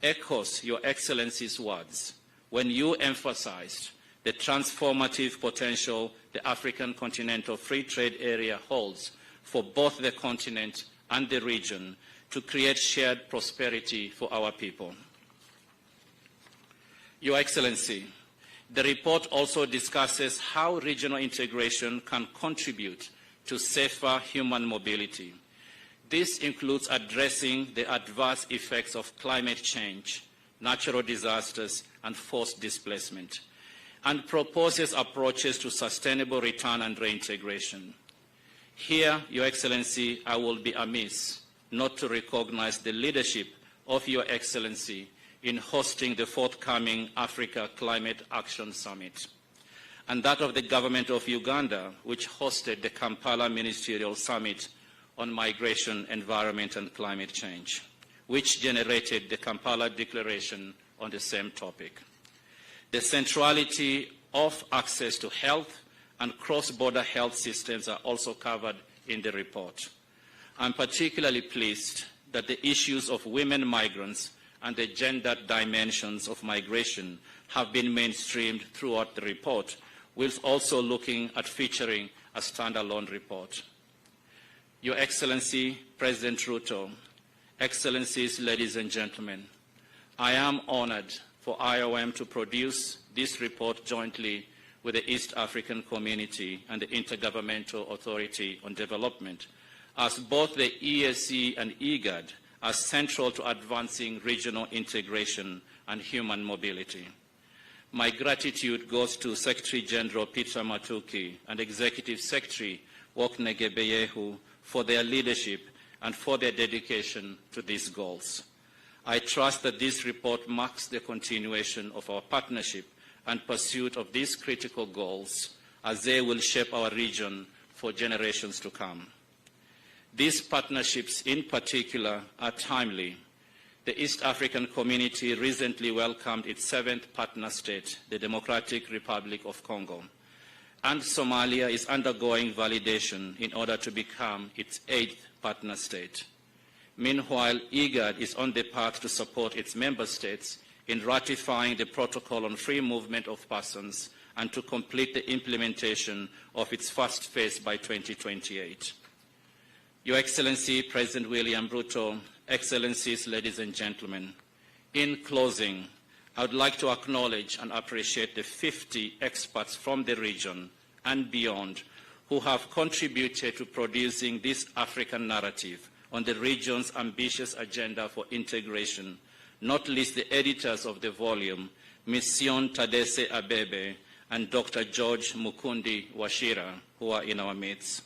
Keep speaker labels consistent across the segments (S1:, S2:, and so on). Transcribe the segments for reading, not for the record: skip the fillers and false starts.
S1: echoes Your Excellency's words when you emphasized the transformative potential the African Continental Free Trade Area holds for both the continent and the region to create shared prosperity for our people. Your Excellency, the report also discusses how regional integration can contribute to safer human mobility. This includes addressing the adverse effects of climate change, natural disasters, and forced displacement, and proposes approaches to sustainable return and reintegration. Here, Your Excellency, I will be amiss not to recognize the leadership of Your Excellency in hosting the forthcoming Africa Climate Action Summit, and that of the government of Uganda, which hosted the Kampala Ministerial Summit on Migration, Environment and Climate Change, which generated the Kampala Declaration on the same topic. The centrality of access to health and cross-border health systems are also covered in the report. I'm particularly pleased that the issues of women migrants and the gender dimensions of migration have been mainstreamed throughout the report, whilst also looking at featuring a standalone report. Your Excellency, President Ruto, Excellencies, ladies and gentlemen, I am honored for IOM to produce this report jointly with the East African Community and the Intergovernmental Authority on Development, as both the EAC and IGAD are central to advancing regional integration and human mobility. My gratitude goes to Secretary General Peter Matuki and Executive Secretary Wokne Gebeyehu for their leadership and for their dedication to these goals. I trust that this report marks the continuation of our partnership and pursuit of these critical goals, as they will shape our region for generations to come. These partnerships in particular are timely. The East African Community recently welcomed its 7th partner state, the Democratic Republic of Congo, and Somalia is undergoing validation in order to become its 8th partner state. Meanwhile, IGAD is on the path to support its member states in ratifying the Protocol on Free Movement of Persons and to complete the implementation of its first phase by 2028. Your Excellency, President William Ruto, Excellencies, ladies and gentlemen, in closing, I would like to acknowledge and appreciate the 50 experts from the region and beyond who have contributed to producing this African narrative on the region's ambitious agenda for integration, not least the editors of the volume, Mission Tadesse Abebe and Dr. George Mukundi Washira, who are in our midst.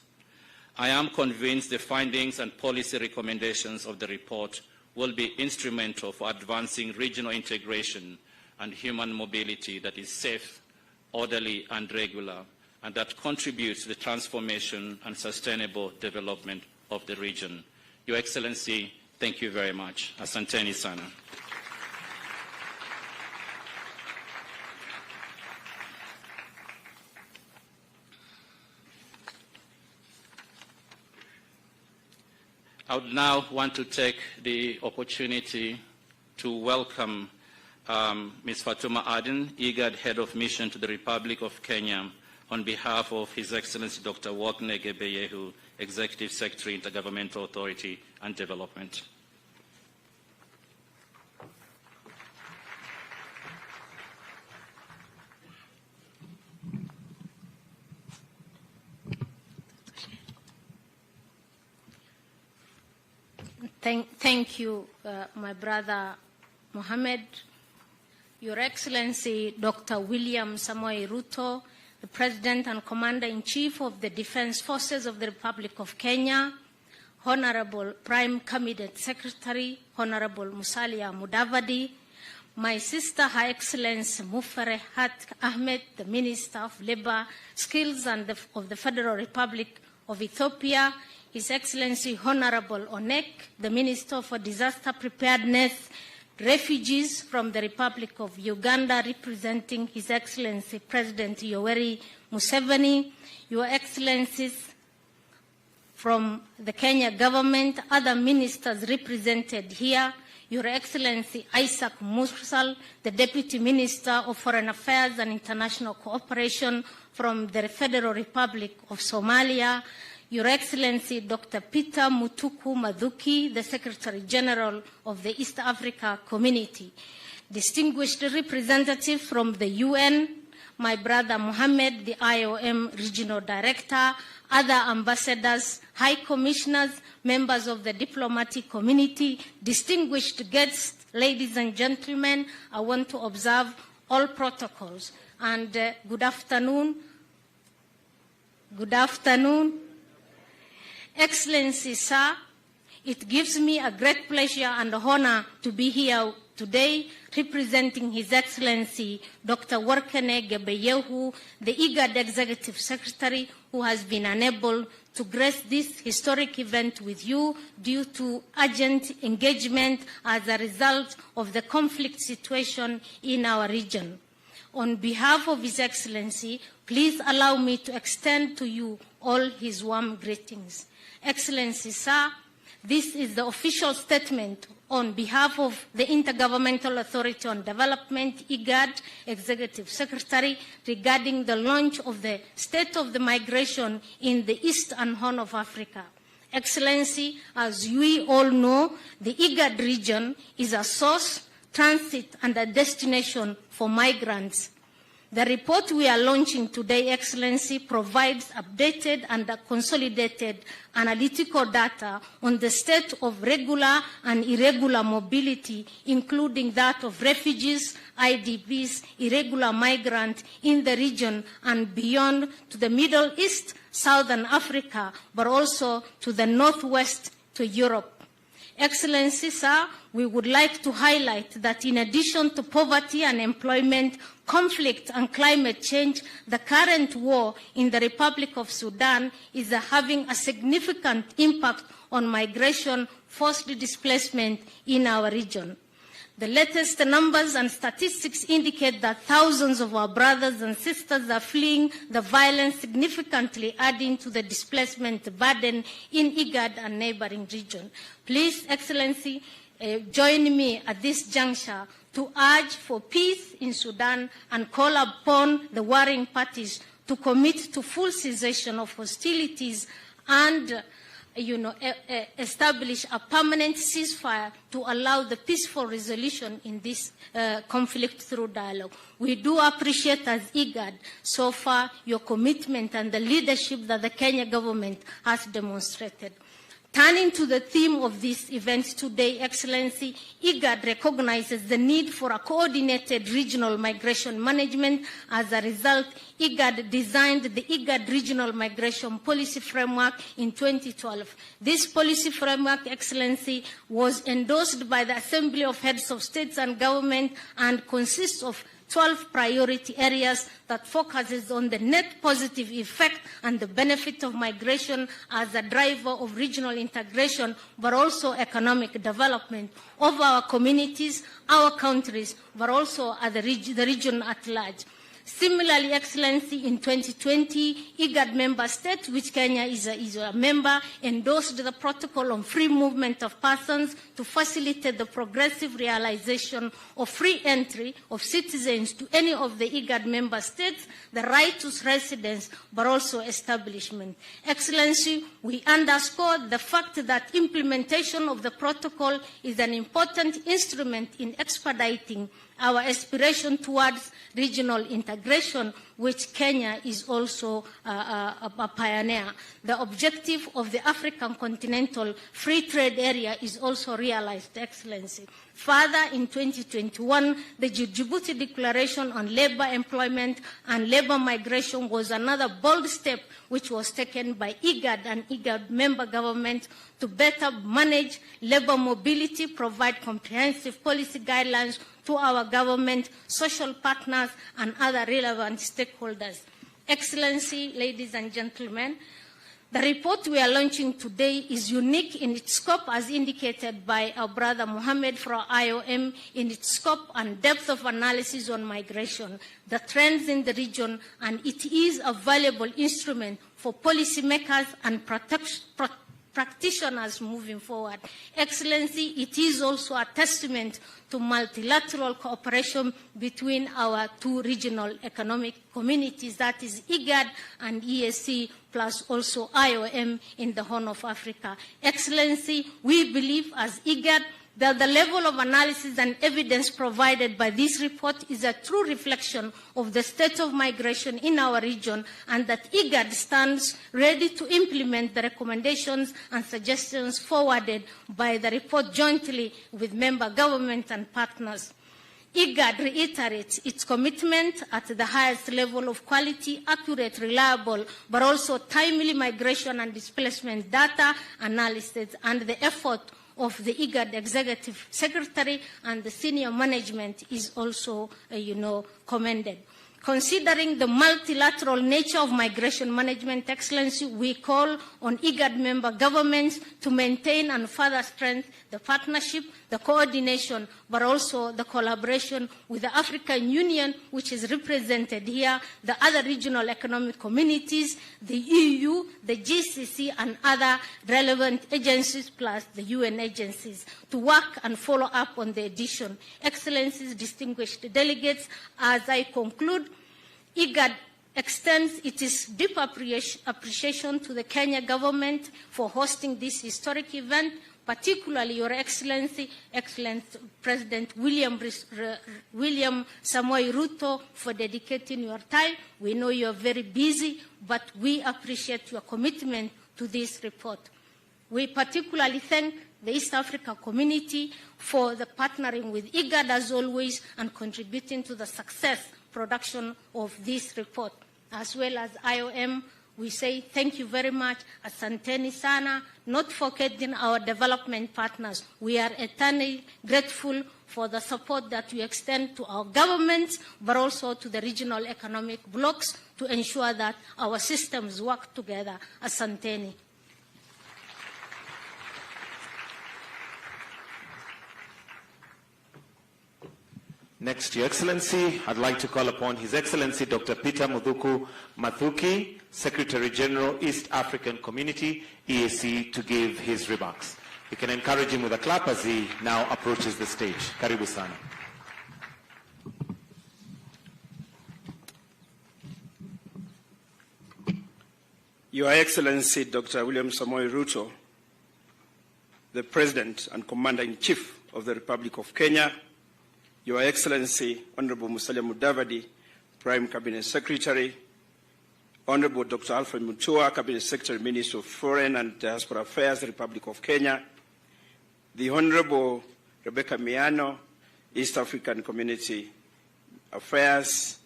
S1: I am convinced the findings and policy recommendations of the report will be instrumental for advancing regional integration and human mobility that is safe, orderly, and regular, and that contributes to the transformation and sustainable development of the region. Your Excellency, thank you very much. Asanteni sana. I would now want to take the opportunity to welcome Ms. Fatuma Aden, IGAD Head of Mission to the Republic of Kenya, on behalf of His Excellency Dr. Wokne Gebeyehu, Executive Secretary, Intergovernmental Authority and Development.
S2: Thank you, my brother Mohammed. Your Excellency, Dr. William Samoei Ruto, the President and Commander-in-Chief of the Defense Forces of the Republic of Kenya, Honorable Prime Cabinet Secretary, Honorable Musalia Mudavadi, my sister, Her Excellency Muferehat Ahmed, the Minister of Labor, Skills and of the Federal Republic of Ethiopia, His Excellency Honorable Onek, the Minister for Disaster Preparedness, refugees from the Republic of Uganda, representing His Excellency President Yoweri Museveni, Your Excellencies from the Kenya government, other ministers represented here, Your Excellency Isaac Mursal, the Deputy Minister of Foreign Affairs and International Cooperation from the Federal Republic of Somalia, Your Excellency Dr. Peter Mutuku Mathuki, the Secretary General of the East Africa Community, distinguished representatives from the UN, my brother Mohammed, the IOM Regional Director, other ambassadors, high commissioners, members of the diplomatic community, distinguished guests, ladies and gentlemen, I want to observe all protocols. And good afternoon. Good afternoon. Excellency, sir, it gives me a great pleasure and honor to be here today representing His Excellency Dr. Workene Gebeyehu, the IGAD Executive Secretary, who has been unable to grace this historic event with you due to urgent engagement as a result of the conflict situation in our region. On behalf of His Excellency, please allow me to extend to you all his warm greetings. Excellency, sir, this is the official statement on behalf of the Intergovernmental Authority on Development, IGAD, Executive Secretary, regarding the launch of the State of the Migration in the East and Horn of Africa. Excellency, as we all know, the IGAD region is a source, transit, and a destination for migrants. The report we are launching today, Excellency, provides updated and consolidated analytical data on the state of regular and irregular mobility, including that of refugees, IDPs, irregular migrants in the region and beyond to the Middle East, Southern Africa, but also to the Northwest, to Europe. Excellency, sir, we would like to highlight that in addition to poverty and employment, conflict and climate change, the current war in the Republic of Sudan is having a significant impact on migration, forced displacement in our region. The latest numbers and statistics indicate that thousands of our brothers and sisters are fleeing the violence, significantly adding to the displacement burden in IGAD and neighboring regions. Please, Excellency, join me at this juncture to urge for peace in Sudan and call upon the warring parties to commit to full cessation of hostilities and establish a permanent ceasefire to allow the peaceful resolution in this conflict through dialogue. We do appreciate as IGAD so far your commitment and the leadership that the Kenya government has demonstrated. Turning to the theme of this event today, Excellency, IGAD recognizes the need for a coordinated regional migration management. As a result, IGAD designed the IGAD Regional Migration Policy Framework in 2012. This policy framework, Excellency, was endorsed by the Assembly of Heads of States and Government and consists of 12 priority areas that focuses on the net positive effect and the benefit of migration as a driver of regional integration, but also economic development of our communities, our countries, but also the region at large. Similarly, Excellency, in 2020, IGAD member states, which Kenya is a member, endorsed the protocol on free movement of persons to facilitate the progressive realization of free entry of citizens to any of the IGAD member states, the right to residence, but also establishment. Excellency, we underscore the fact that implementation of the protocol is an important instrument in expediting our aspiration towards regional integration, which Kenya is also a pioneer. The objective of the African Continental Free Trade Area is also realized, Excellency. Further, in 2021, the Djibouti Declaration on Labor, Employment and Labor Migration was another bold step which was taken by IGAD and IGAD member governments to better manage labor mobility, provide comprehensive policy guidelines to our government, social partners, and other relevant stakeholders. Excellency, ladies and gentlemen, the report we are launching today is unique in its scope as indicated by our brother Mohammed from IOM in its scope and depth of analysis on migration, the trends in the region, and it is a valuable instrument for policymakers and practitioners moving forward. Excellency, it is also a testament to multilateral cooperation between our two regional economic communities, that is IGAD and EAC, plus also IOM in the Horn of Africa. Excellency, we believe as IGAD that the level of analysis and evidence provided by this report is a true reflection of the state of migration in our region, and that IGAD stands ready to implement the recommendations and suggestions forwarded by the report jointly with member governments and partners. IGAD reiterates its commitment at the highest level of quality, accurate, reliable, but also timely migration and displacement data analysis, and the effort of the IGAD Executive Secretary and the senior management is also, commended. Considering the multilateral nature of migration management, Excellency, we call on IGAD member governments to maintain and further strengthen the partnership, the coordination, but also the collaboration with the African Union, which is represented here, the other regional economic communities, the EU, the GCC, and other relevant agencies, plus the UN agencies, to work and follow up on the edition. Excellencies, distinguished delegates, as I conclude, IGAD extends its deep appreciation to the Kenya government for hosting this historic event, particularly Your Excellency, Excellent President William Samoei Ruto, for dedicating your time. We know you are very busy, but we appreciate your commitment to this report. We particularly thank the East Africa community for the partnering with IGAD as always and contributing to the success production of this report. As well as IOM, we say thank you very much, asanteni sana, not forgetting our development partners. We are eternally grateful for the support that we extend to our governments, but also to the regional economic blocs to ensure that our systems work together. Asanteni.
S3: Next, Your Excellency, I'd like to call upon His Excellency Dr. Peter Muthuku Mathuki, Secretary General, East African Community, EAC, to give his remarks. We can encourage him with a clap as he now approaches the stage. Karibu sana.
S4: Your Excellency Dr. William Samoei Ruto, the President and Commander-in-Chief of the Republic of Kenya, Your Excellency, Honorable Musalia Mudavadi, Prime Cabinet Secretary, Honorable Dr. Alfred Mutua, Cabinet Secretary, Minister of Foreign and Diaspora Affairs, Republic of Kenya, the Honorable Rebecca Miano, East African Community Affairs,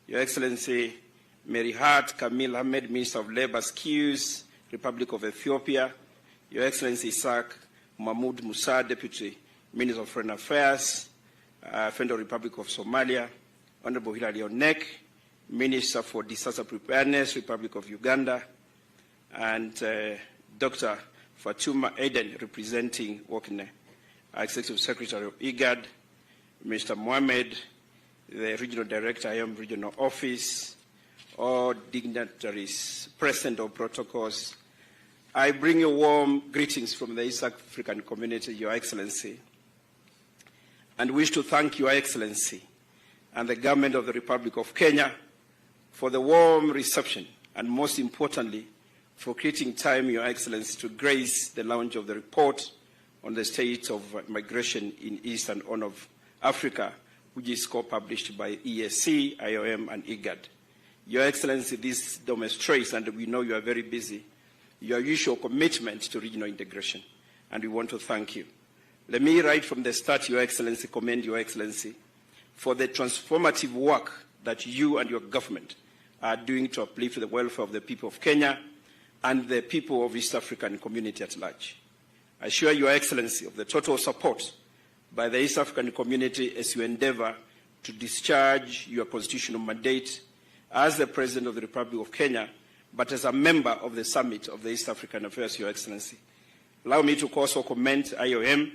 S4: Your Excellency Mary Hart Kamil Ahmed, Minister of Labor Skills, Republic of Ethiopia, Your Excellency Isaac Mahmoud Musa, Deputy Minister of Foreign Affairs, Federal Republic of Somalia, Honorable Hilary Onek, Minister for Disaster Preparedness, Republic of Uganda, and Dr. Fatuma Eden, representing Wakene, Executive Secretary of IGAD, Mr. Mohamed, the Regional Director, IOM Regional Office, all dignitaries present or protocols. I bring you warm greetings from the East African community, Your Excellency, and wish to thank Your Excellency and the Government of the Republic of Kenya for the warm reception, and most importantly, for creating time, Your Excellency, to grace the launch of the report on the state of migration in East and Horn of Africa, which is co-published by EAC, IOM, and IGAD. Your Excellency, this demonstrates, and we know you are very busy, your usual commitment to regional integration, and we want to thank you. Let me, right from the start, Your Excellency, commend Your Excellency for the transformative work that you and your government are doing to uplift the welfare of the people of Kenya and the people of East African community at large. I assure Your Excellency of the total support by the East African community as you endeavor to discharge your constitutional mandate as the President of the Republic of Kenya, but as a member of the Summit of the East African Affairs, Your Excellency. Allow me to also commend IOM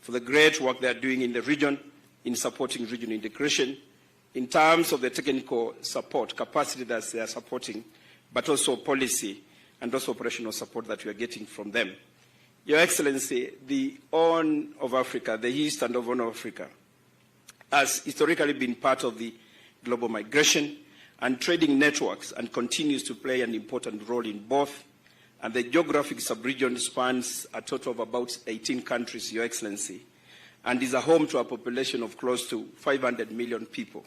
S4: for the great work they are doing in the region in supporting regional integration in terms of the technical support, capacity that they are supporting, but also policy and also operational support that we are getting from them. Your Excellency, the Horn of Africa, the East and Horn of Africa, has historically been part of the global migration and trading networks and continues to play an important role in both. And the geographic sub-region spans a total of about 18 countries, Your Excellency, and is a home to a population of close to 500 million people.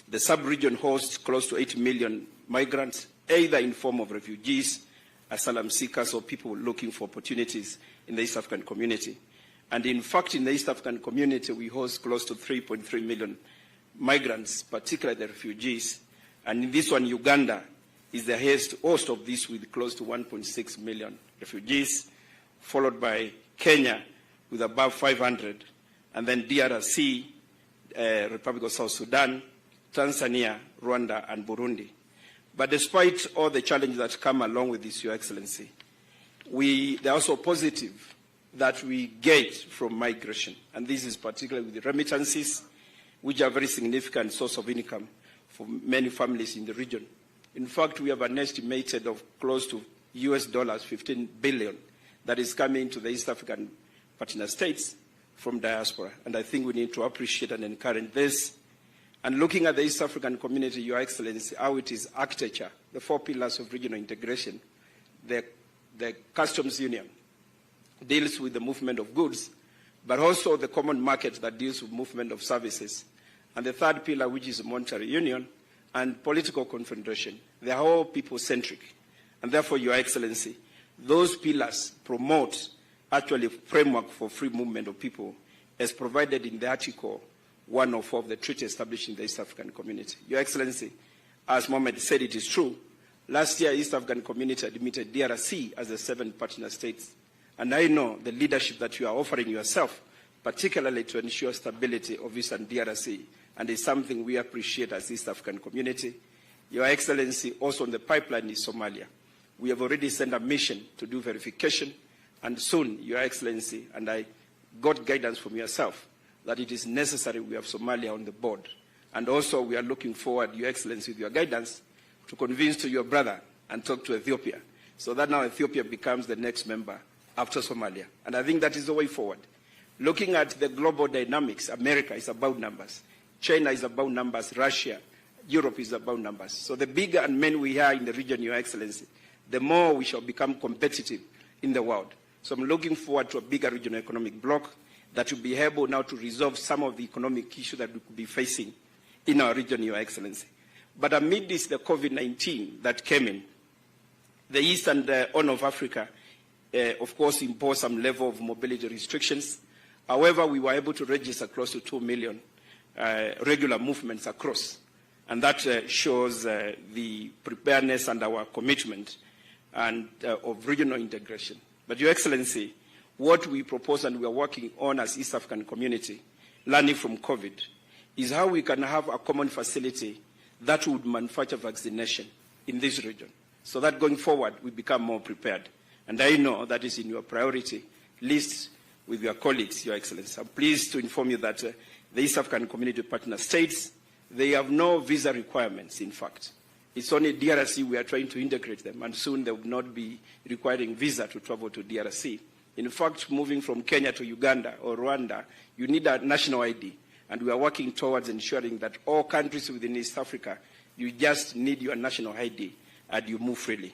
S4: The sub-region hosts close to 8 million migrants, either in form of refugees, asylum seekers, or people looking for opportunities in the East African community. And in fact, in the East African community, we host close to 3.3 million migrants, particularly the refugees. And in this one, Uganda is the highest host of this with close to 1.6 million refugees, followed by Kenya with above 500, and then DRC, Republic of South Sudan, Tanzania, Rwanda, and Burundi. But despite all the challenges that come along with this, Your Excellency, they're also positive that we get from migration. And this is particularly with the remittances, which are a very significant source of income for many families in the region. In fact, we have an estimated of close to US dollars 15 billion that is coming to the East African partner states from diaspora. And I think we need to appreciate and encourage this. And looking at the East African community, Your Excellency, how it is architecture, the 4 pillars of regional integration, the customs union deals with the movement of goods, but also the common market that deals with movement of services. And the 3rd pillar, which is monetary union and political confederation, they are all people-centric. And therefore, Your Excellency, those pillars promote actually a framework for free movement of people as provided in the Article 104 of the treaty establishing the East African community. Your Excellency, as Mohamed said, it is true. Last year, East African community admitted DRC as the 7th partner states. And I know the leadership that you are offering yourself, particularly to ensure stability of Eastern DRC, and it's something we appreciate as East African community. Your Excellency, also on the pipeline is Somalia. We have already sent a mission to do verification, and soon, Your Excellency, and I got guidance from yourself, that it is necessary we have Somalia on the board. And also we are looking forward, Your Excellency, with your guidance, to convince to your brother and talk to Ethiopia, so that now Ethiopia becomes the next member after Somalia. And I think that is the way forward. Looking at the global dynamics, America is about numbers. China is about numbers. Russia, Europe is about numbers. So the bigger and men we are in the region, Your Excellency, the more we shall become competitive in the world. So I'm looking forward to a bigger regional economic bloc that will be able now to resolve some of the economic issues that we could be facing in our region, Your Excellency. But amid this, the COVID-19 that came in, the East and the Horn of Africa, of course, imposed some level of mobility restrictions. However, we were able to register close to 2 million regular movements across. And that shows the preparedness and our commitment of regional integration. But Your Excellency, what we propose and we are working on as East African community, learning from COVID, is how we can have a common facility that would manufacture vaccination in this region, so that going forward we become more prepared. And I know that is in your priority list with your colleagues, Your Excellency. I'm pleased to inform you that the East African Community Partner States, they have no visa requirements, in fact. It's only DRC we are trying to integrate them, and soon they will not be requiring visa to travel to DRC. In fact, moving from Kenya to Uganda or Rwanda, you need a national ID. And we are working towards ensuring that all countries within East Africa, you just need your national ID and you move freely.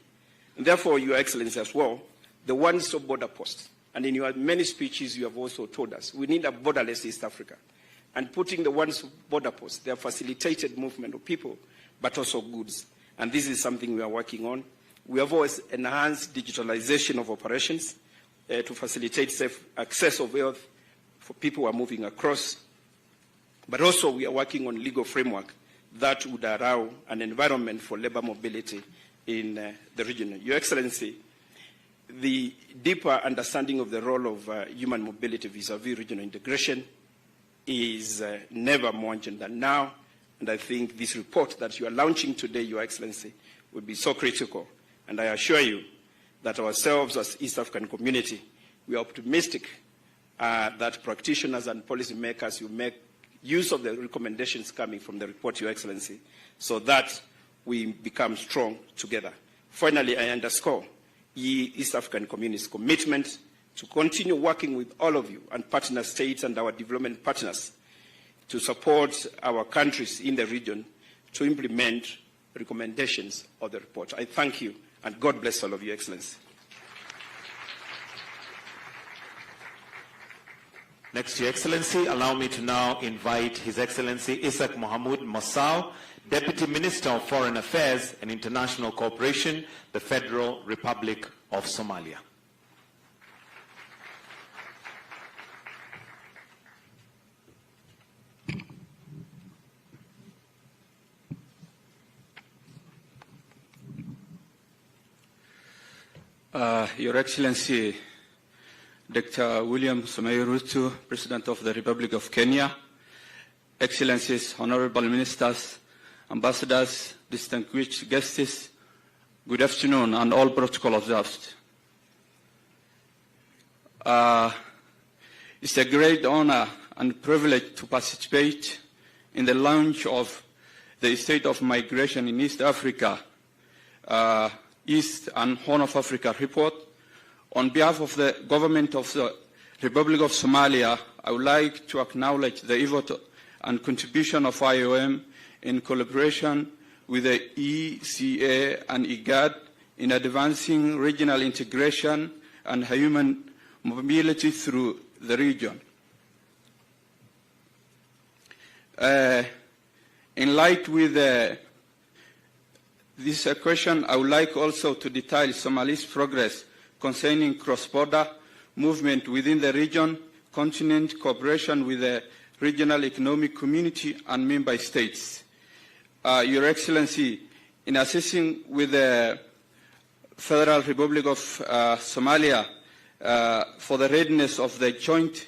S4: And therefore, Your Excellency, as well, the one-stop border post. And in your many speeches, you have also told us, we need a borderless East Africa. And putting the one-stop border post, they have facilitated movement of people, but also goods. And this is something we are working on. We have always enhanced digitalization of operations to facilitate safe access of wealth for people who are moving across. But also we are working on legal framework that would allow an environment for labor mobility in the region. Your Excellency, the deeper understanding of the role of human mobility vis-a-vis regional integration is never more urgent than now. And I think this report that you are launching today, Your Excellency, will be so critical. And I assure you that ourselves as East African community, we are optimistic that practitioners and policymakers will make use of the recommendations coming from the report, Your Excellency, so that we become strong together. Finally, I underscore the East African community's commitment to continue working with all of you and partner states and our development partners to support our countries in the region to implement recommendations of the report. I thank you, and God bless all of you, Excellency.
S3: Next, Your Excellency, allow me to now invite His Excellency Isaac Mohamud Mossau, Deputy Minister of Foreign Affairs and International Cooperation, the Federal Republic of Somalia.
S5: Your Excellency, Dr. William Samoei Ruto, President of the Republic of Kenya, Excellencies, Honorable Ministers, Ambassadors, distinguished guests, good afternoon, and all protocol observed. It's a great honor and privilege to participate in the launch of the State of Migration in East Africa, East and Horn of Africa report. On behalf of the Government of the Republic of Somalia, I would like to acknowledge the effort and contribution of IOM in collaboration with the ECA and IGAD in advancing regional integration and human mobility through the region. In light with this question, I would like also to detail Somalia's progress concerning cross-border movement within the region, continent, cooperation with the regional economic community and member states. Your Excellency, in assessing with the Federal Republic of Somalia for the readiness of the joint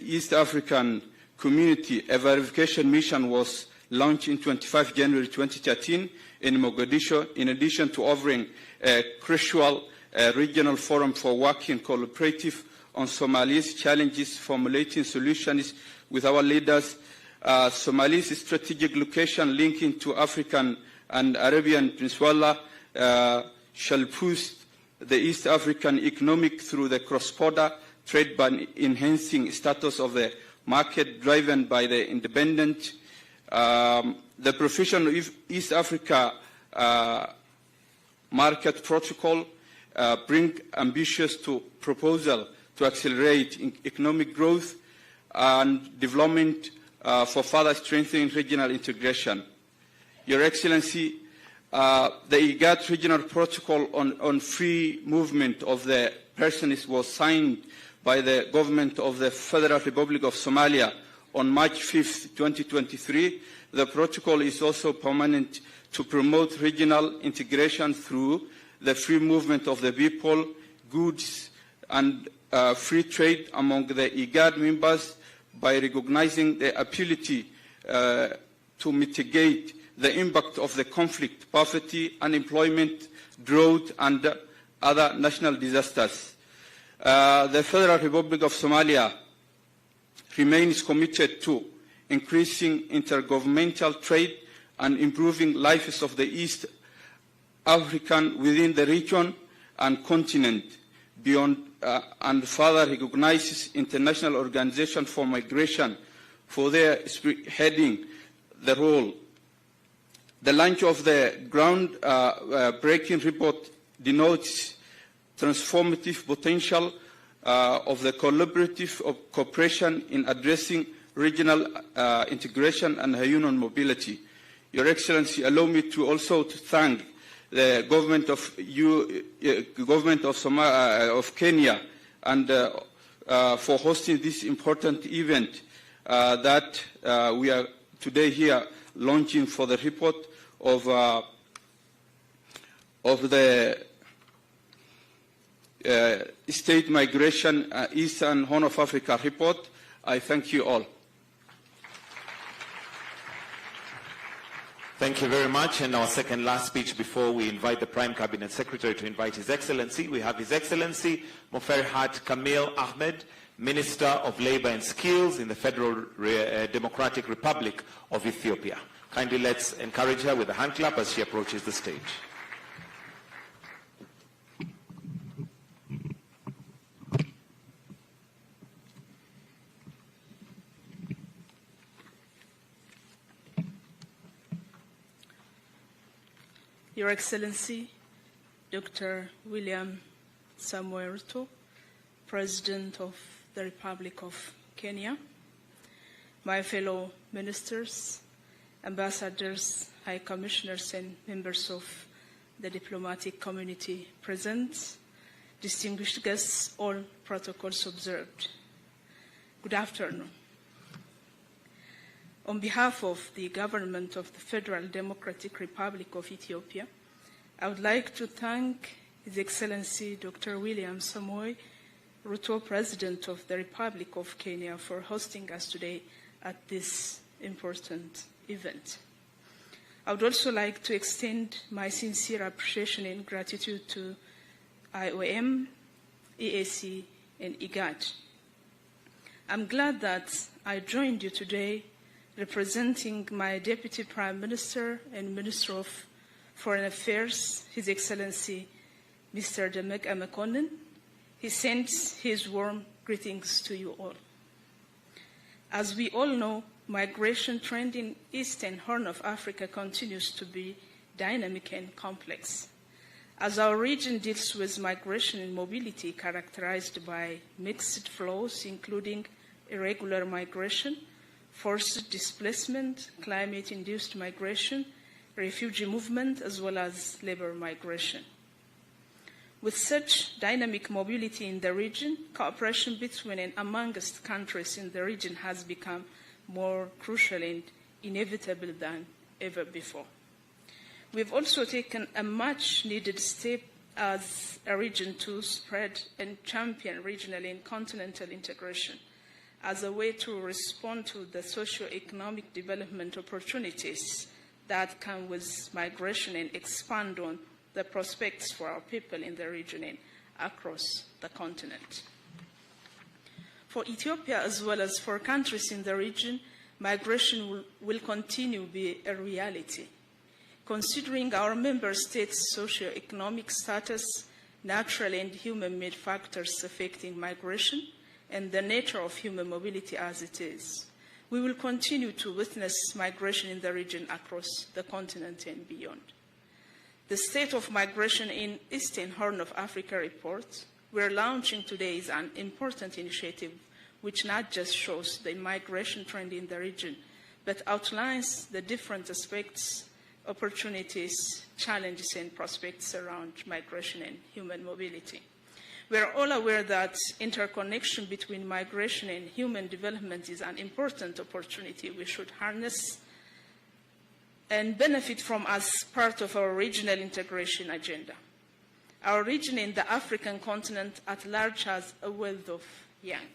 S5: East African community, a verification mission was launched in 25 January 2013 in Mogadishu, in addition to offering a crucial regional forum for working collaborative on Somalia's challenges, formulating solutions with our leaders. Somalia's strategic location linking to African and Arabian Peninsula shall boost the East African economic through the cross-border trade by enhancing status of the market driven by the independent. The provision of East Africa market protocol bring ambitious proposal to accelerate economic growth and development for further strengthening regional integration. Your Excellency, the IGAD regional protocol on free movement of the persons was signed by the government of the Federal Republic of Somalia on March 5th, 2023. The protocol is also permanent to promote regional integration through the free movement of the people, goods, and free trade among the IGAD members by recognizing the ability to mitigate the impact of the conflict, poverty, unemployment, drought, and other national disasters. The Federal Republic of Somalia remains committed to increasing intergovernmental trade and improving lives of the East African within the region and continent beyond, and further recognizes International Organization for Migration for their spearheading the role. The launch of the ground-breaking report denotes transformative potential of the collaborative cooperation in addressing regional integration and human mobility. Your Excellency, allow me to also thank the government of Kenya and for hosting this important event that we are today here launching for the report of the State Migration East and Horn of Africa report. I thank you all.
S3: Thank you very much. And our second last speech before we invite the Prime Cabinet Secretary to invite His Excellency. We have His Excellency Moferhat Kamil Ahmed, Minister of Labor and Skills in the Federal Democratic Republic of Ethiopia. Kindly let's encourage her with a hand clap as she approaches the stage.
S6: Your Excellency, Dr. William Samoei Ruto, President of the Republic of Kenya, my fellow ministers, ambassadors, high commissioners, and members of the diplomatic community present, distinguished guests, all protocols observed. Good afternoon. On behalf of the government of the Federal Democratic Republic of Ethiopia, I would like to thank His Excellency Dr. William Samoei Ruto, President of the Republic of Kenya, for hosting us today at this important event. I would also like to extend my sincere appreciation and gratitude to IOM, EAC, and IGAD. I'm glad that I joined you today representing my Deputy Prime Minister and Minister of Foreign Affairs, His Excellency Mr. Demek Amekonnen. He sends his warm greetings to you all. As we all know, migration trend in Eastern Horn of Africa continues to be dynamic and complex. As our region deals with migration and mobility characterized by mixed flows, including irregular migration, forced displacement, climate-induced migration, refugee movement, as well as labor migration. With such dynamic mobility in the region, cooperation between and amongst countries in the region has become more crucial and inevitable than ever before. We've also taken a much-needed step as a region to spread and champion regional and continental integration as a way to respond to the socio-economic development opportunities that come with migration and expand on the prospects for our people in the region and across the continent. For Ethiopia, as well as for countries in the region, migration will continue to be a reality. Considering our member states' socio-economic status, natural and human-made factors affecting migration, and the nature of human mobility as it is, we will continue to witness migration in the region across the continent and beyond. The State of Migration in Eastern Horn of Africa report we're launching today is an important initiative which not just shows the migration trend in the region, but outlines the different aspects, opportunities, challenges, and prospects around migration and human mobility. We are all aware that interconnection between migration and human development is an important opportunity we should harness and benefit from as part of our regional integration agenda. Our region in the African continent at large has a wealth of young,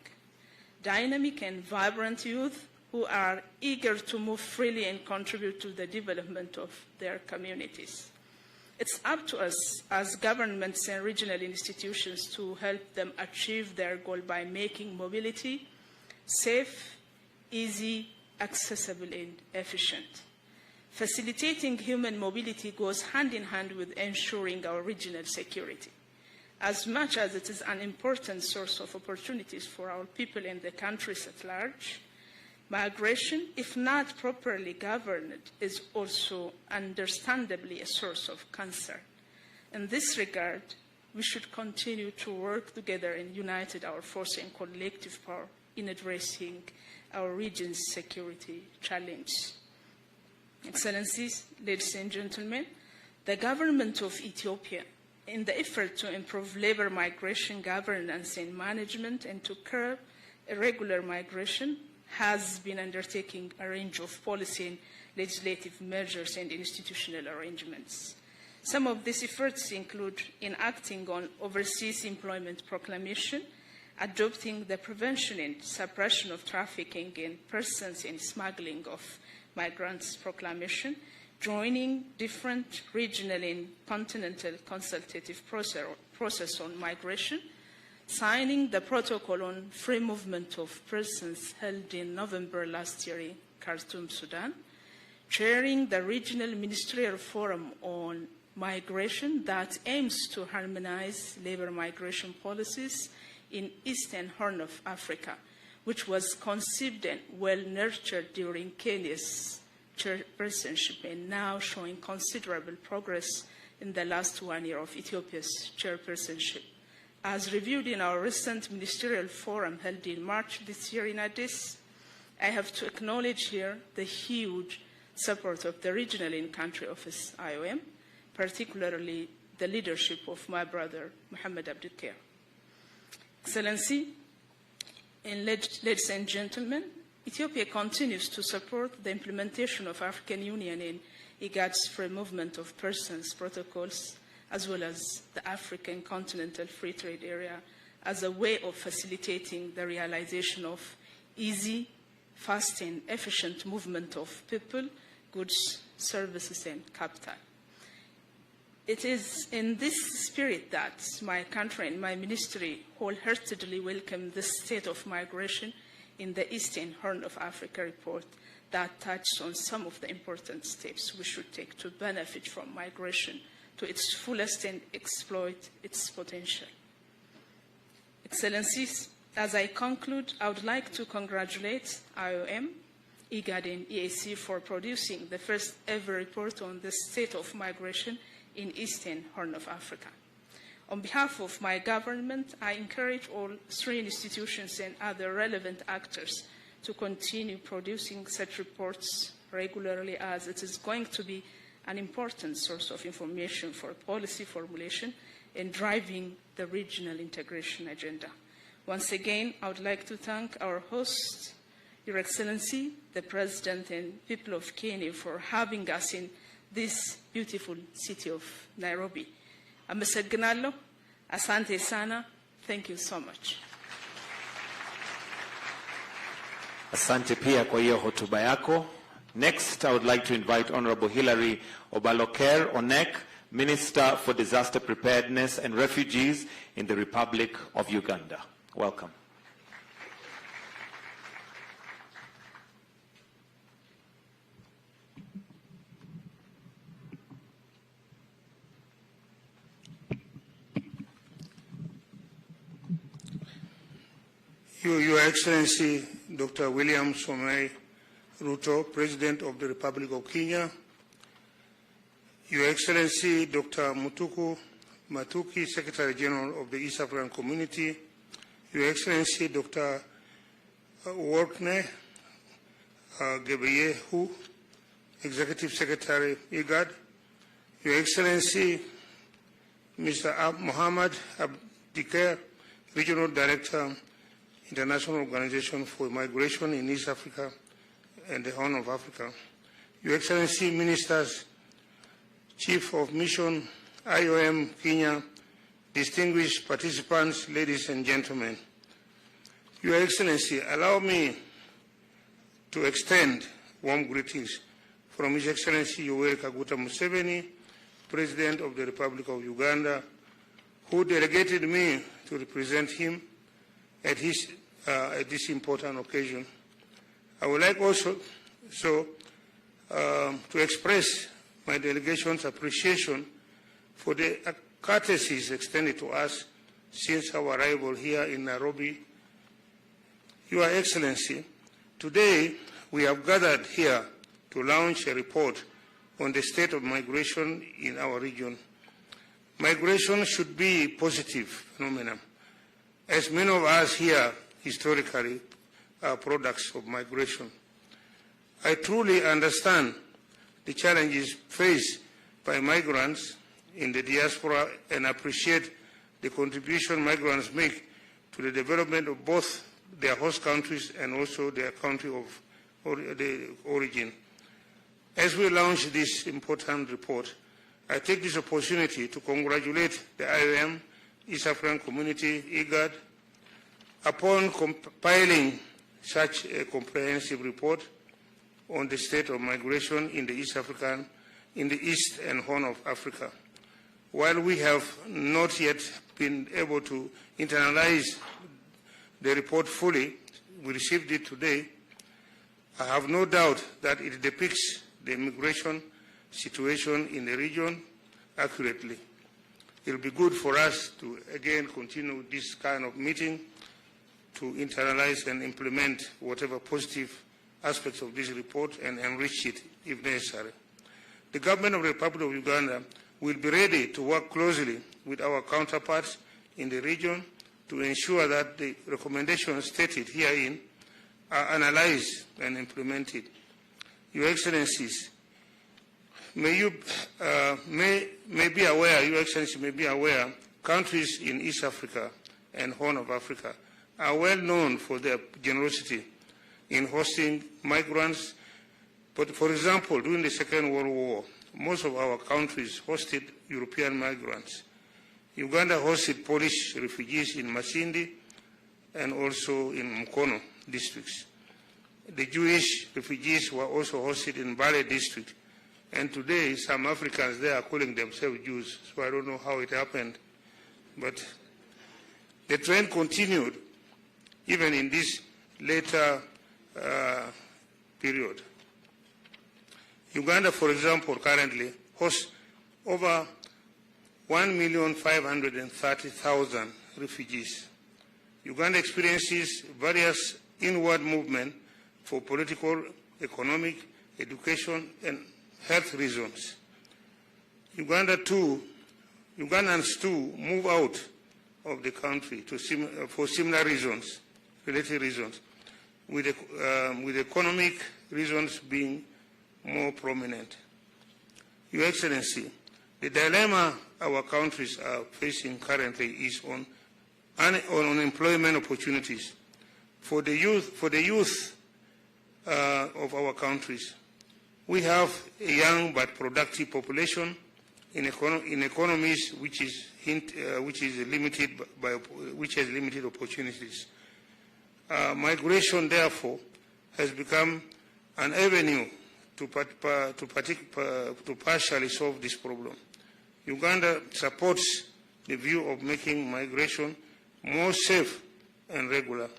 S6: dynamic and vibrant youth who are eager to move freely and contribute to the development of their communities. It's up to us as governments and regional institutions to help them achieve their goal by making mobility safe, easy, accessible, and efficient. Facilitating human mobility goes hand in hand with ensuring our regional security. As much as it is an important source of opportunities for our people and the countries at large, migration, if not properly governed, is also understandably a source of concern. In this regard, we should continue to work together and unite our force and collective power in addressing our region's security challenge. Excellencies, ladies and gentlemen, the government of Ethiopia, in the effort to improve labor migration governance and management and to curb irregular migration, has been undertaking a range of policy and legislative measures and institutional arrangements. Some of these efforts include enacting on Overseas Employment Proclamation, adopting the Prevention and Suppression of Trafficking in Persons and Smuggling of Migrants Proclamation, joining different regional and continental consultative process on migration, signing the protocol on free movement of persons held in November last year in Khartoum, Sudan, chairing the Regional Ministerial Forum on Migration that aims to harmonize labor migration policies in Eastern Horn of Africa, which was conceived and well nurtured during Kenya's chairpersonship and now showing considerable progress in the last 1 year of Ethiopia's chairpersonship. As reviewed in our recent ministerial forum held in March this year in Addis, I have to acknowledge here the huge support of the regional in-country office, IOM, particularly the leadership of my brother, Mohammed Abdulkair. Excellency, and ladies and gentlemen, Ethiopia continues to support the implementation of African Union in IGAD's free movement of persons protocols, as well as the African Continental Free Trade Area, as a way of facilitating the realization of easy, fast, and efficient movement of people, goods, services, and capital. It is in this spirit that my country and my ministry wholeheartedly welcome the state of migration in the Eastern Horn of Africa report that touched on some of the important steps we should take to benefit from migration to its fullest and exploit its potential. Excellencies, as I conclude, I would like to congratulate IOM, IGAD, and EAC for producing the first ever report on the state of migration in Eastern Horn of Africa. On behalf of my government, I encourage all three institutions and other relevant actors to continue producing such reports regularly, as it is going to be an important source of information for policy formulation and driving the regional integration agenda. Once again, I would like to thank our host, Your Excellency, the President and people of Kenya, for having us in this beautiful city of Nairobi. Amesegnalo, asante sana. Thank you so much.
S3: Asante pia kwa hiyo hotuba yako. Next, I would like to invite Honorable Hilary Obaloker Onek, Minister for Disaster Preparedness and Refugees in the Republic of Uganda. Welcome.
S7: Your Excellency, Dr. William Samoei Ruto, President of the Republic of Kenya, Your Excellency, Dr. Mutuku Mathuki, Secretary General of the East African Community, Your Excellency, Dr. Workne Gebeyehu, Executive Secretary, IGAD, Your Excellency, Mr. Mohammed Abdulkair, Regional Director, International Organization for Migration in East Africa and the Horn of Africa, Your Excellency, Ministers, Chief of Mission, IOM Kenya, distinguished participants, ladies and gentlemen. Your Excellency, allow me to extend warm greetings from His Excellency Yoweri Kaguta Museveni, President of the Republic of Uganda, who delegated me to represent him at this important occasion. I would like also to express my delegation's appreciation for the courtesies extended to us since our arrival here in Nairobi. Your Excellency, today we have gathered here to launch a report on the state of migration in our region. Migration should be a positive phenomenon, as many of us here historically are products of migration. I truly understand the challenges faced by migrants in the diaspora and appreciate the contribution migrants make to the development of both their host countries and also their country of origin. As we launch this important report, I take this opportunity to congratulate the IOM, East African Community, IGAD, upon compiling such a comprehensive report on the state of migration in the East and Horn of Africa. While we have not yet been able to internalize the report fully, we received it today. I have no doubt that it depicts the immigration situation in the region accurately. It will be good for us to again continue this kind of meeting to internalize and implement whatever positive aspects of this report and enrich it if necessary. The government of the Republic of Uganda will be ready to work closely with our counterparts in the region to ensure that the recommendations stated herein are analyzed and implemented. Your Excellencies, Your Excellency may be aware, countries in East Africa and Horn of Africa are well known for their generosity in hosting migrants. But for example, during the Second World War, most of our countries hosted European migrants. Uganda hosted Polish refugees in Masindi and also in Mukono districts. The Jewish refugees were also hosted in Bale district. And today, some Africans there are calling themselves Jews, so I don't know how it happened. But the trend continued even in this later period. Uganda, for example, currently hosts over 1,530,000 refugees. Uganda experiences various inward movements for political, economic, education, and health reasons. Ugandans too move out of the country for similar reasons, related reasons, with economic reasons being more prominent. Your Excellency, the dilemma our countries are facing currently is on unemployment opportunities for the youth of our countries. We have a young but productive population in economies which has limited opportunities. Migration, therefore, has become an avenue to partially solve this problem. Uganda supports the view of making migration more safe and regular.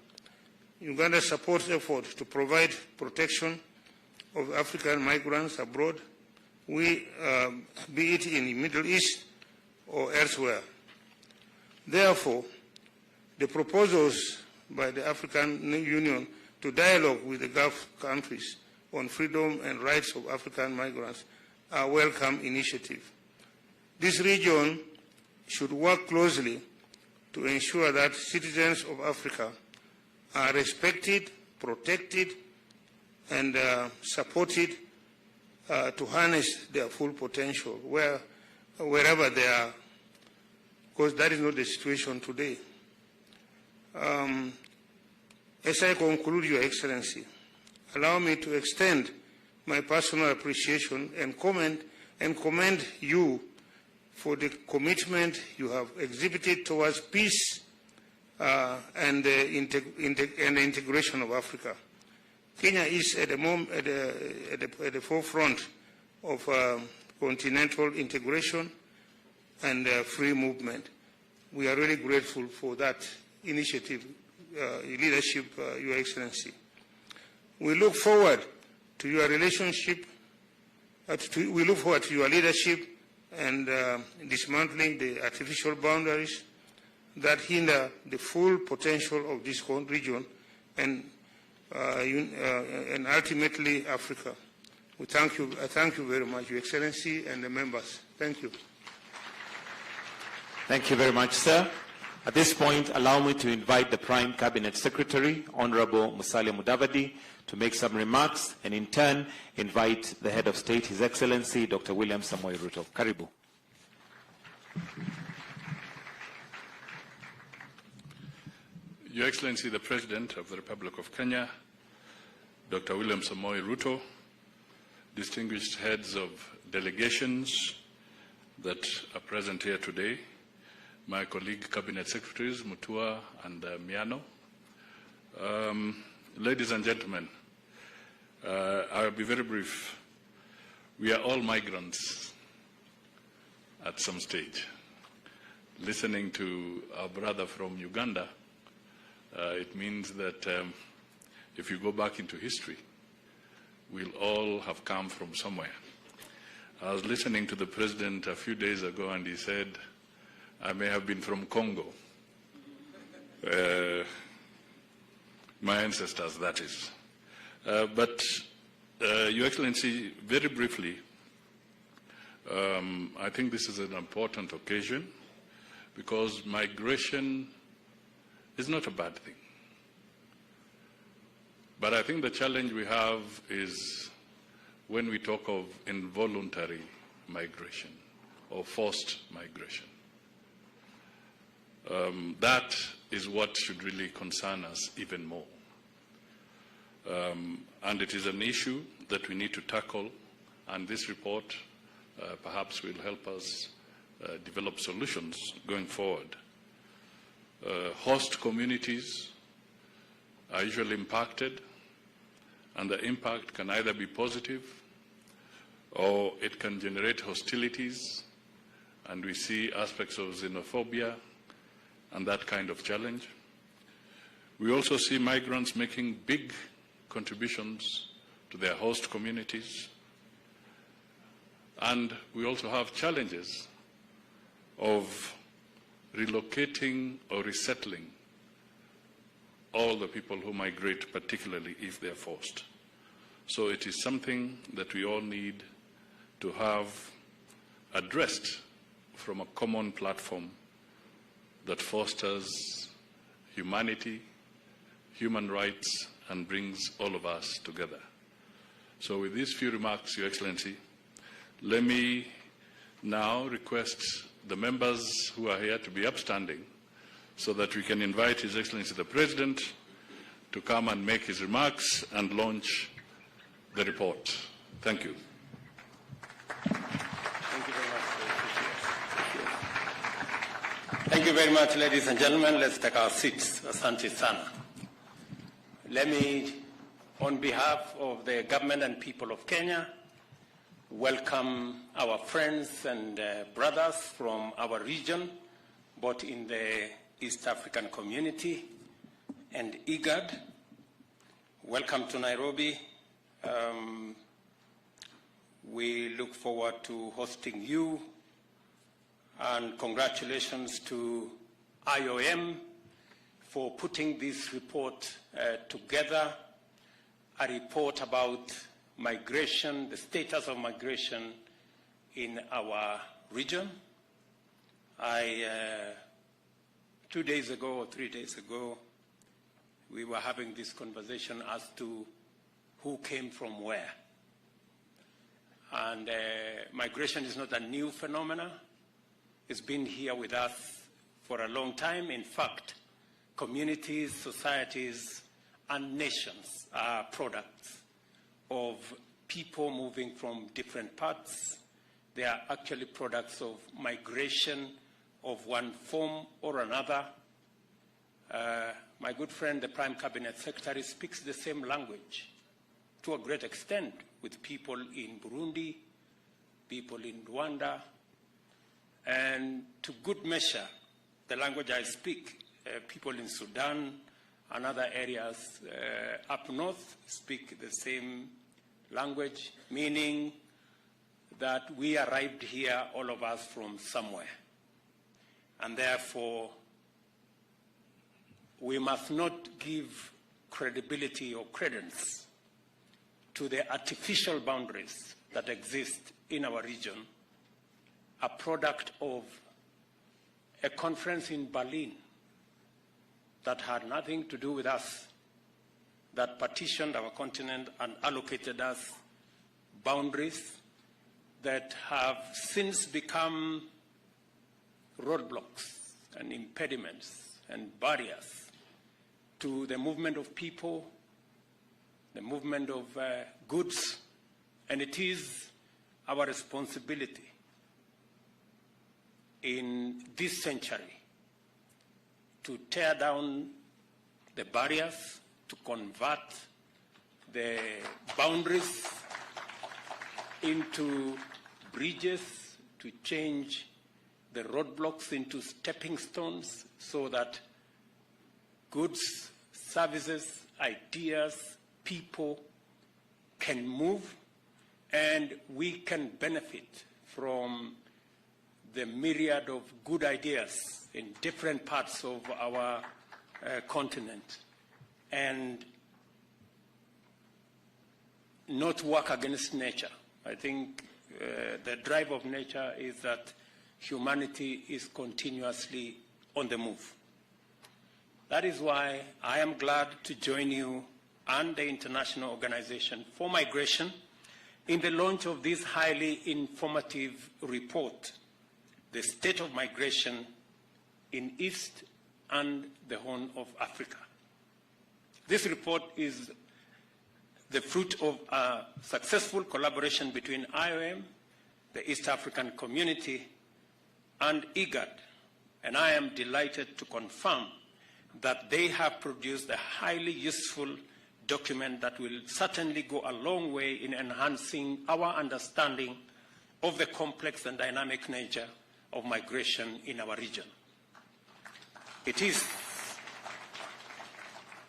S7: Uganda supports efforts to provide protection of African migrants abroad, be it in the Middle East or elsewhere. Therefore, the proposals by the African Union to dialogue with the Gulf countries on freedom and rights of African migrants are a welcome initiative. This region should work closely to ensure that citizens of Africa are respected, protected, and supported to harness their full potential wherever they are, because that is not the situation today. As I conclude, Your Excellency, allow me to extend my personal appreciation and commend you for the commitment you have exhibited towards peace and the integration of Africa. Kenya is at the forefront of continental integration and free movement. We are really grateful for that initiative, leadership, Your Excellency. We look forward to your relationship. We look forward to your leadership and dismantling the artificial boundaries that hinder the full potential of this region and ultimately Africa. I thank you very much, Your Excellency, and the members. Thank you.
S3: Thank you very much, sir. At this point, allow me to invite the Prime Cabinet Secretary, Honorable Musalia Mudavadi, to make some remarks, and in turn, invite the Head of State, His Excellency, Dr. William Samoei Ruto. Karibu.
S8: Your Excellency, the President of the Republic of Kenya, Dr. William Samoei Ruto, distinguished heads of delegations that are present here today, my colleague Cabinet Secretaries, Mutua and Miano, ladies and gentlemen, I'll be very brief. We are all migrants at some stage. Listening to our brother from Uganda, it means that if you go back into history, we'll all have come from somewhere. I was listening to the President a few days ago, and he said, I may have been from Congo. My ancestors, that is. Your Excellency, very briefly, I think this is an important occasion because migration is not a bad thing. But I think the challenge we have is when we talk of involuntary migration or forced migration. That is what should really concern us even more. And it is an issue that we need to tackle, and this report perhaps will help us develop solutions going forward. Host communities are usually impacted, and the impact can either be positive or it can generate hostilities, and we see aspects of xenophobia and that kind of challenge. We also see migrants making big contributions to their host communities, and we also have challenges of relocating or resettling all the people who migrate, particularly if they're forced. So it is something that we all need to have addressed from a common platform that fosters humanity, human rights, and brings all of us together. So with these few remarks, Your Excellency, let me now request the members who are here to be upstanding so that we can invite His Excellency the President to come and make his remarks and launch the report. Thank you.
S9: Thank you very much, ladies and gentlemen. Let's take our seats. Asante sana. Let me, on behalf of the government and people of Kenya, welcome our friends and brothers from our region, both in the East African community and IGAD. Welcome to Nairobi. We look forward to hosting you, and congratulations to IOM for putting this report together, a report about migration, the status of migration in our region. 2 days ago or 3 days ago, we were having this conversation as to who came from where. And migration is not a new phenomenon. It's been here with us for a long time. In fact, communities, societies, and nations are products of people moving from different parts. They are actually products of migration of one form or another. My good friend, the Prime Cabinet Secretary, speaks the same language to a great extent with people in Burundi, people in Rwanda, and to good measure, the language I speak, people in Sudan and other areas up north speak the same language, meaning that we arrived here, all of us, from somewhere. And therefore, we must not give credibility or credence to the artificial boundaries that exist in our region, a product of a conference in Berlin that had nothing to do with us, that partitioned our continent and allocated us boundaries that have since become roadblocks and impediments and barriers to the movement of people, the movement of goods, and it is our responsibility in this century to tear down the barriers, to convert the boundaries into bridges, to change the roadblocks into stepping stones so that goods, services, ideas, people can move and we can benefit from the myriad of good ideas in different parts of our continent. And not work against nature. I think the drive of nature is that humanity is continuously on the move. That is why I am glad to join you and the International Organization for Migration in the launch of this highly informative report, The State of Migration in East and the Horn of Africa. This report is the fruit of a successful collaboration between IOM, the East African Community, and IGAD, and I am delighted to confirm that they have produced a highly useful document that will certainly go a long way in enhancing our understanding of the complex and dynamic nature of migration in our region. It is